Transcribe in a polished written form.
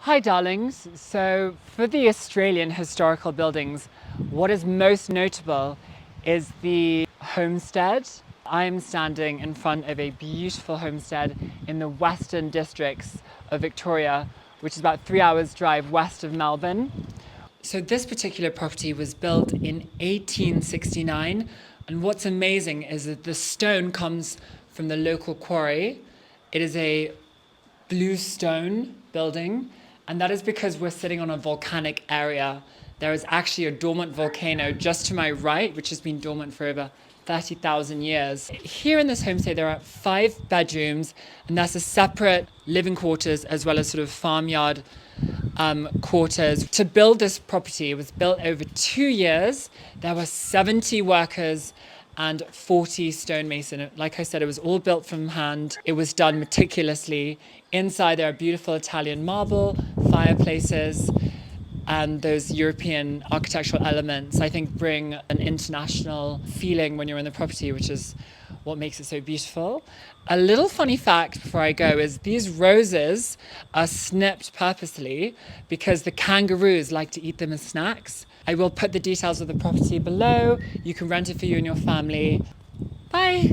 Hi darlings, so for the Australian historical buildings, what is most notable is the homestead. I'm standing in front of a beautiful homestead in the western districts of Victoria, which is about 3 hours drive west of Melbourne. So this particular property was built in 1869, and what's amazing is that the stone comes from the local quarry. It is a bluestone building, and that is because we're sitting on a volcanic area. There is actually a dormant volcano just to my right, which has been dormant for over 30,000 years. Here in this homestay, there are 5 bedrooms, and that's a separate living quarters as well as sort of farmyard quarters. To build this property, it was built over 2 years. There were 70 workers and 40 stonemason. Like I said, it was all built from hand. It was done meticulously. Inside there are beautiful Italian marble, fireplaces, and those European architectural elements, I think, bring an international feeling when you're in the property, which is what makes it so beautiful. A little funny fact before I go is these roses are snipped purposely because the kangaroos like to eat them as snacks. I will put the details of the property below. You can rent it for you and your family. Bye.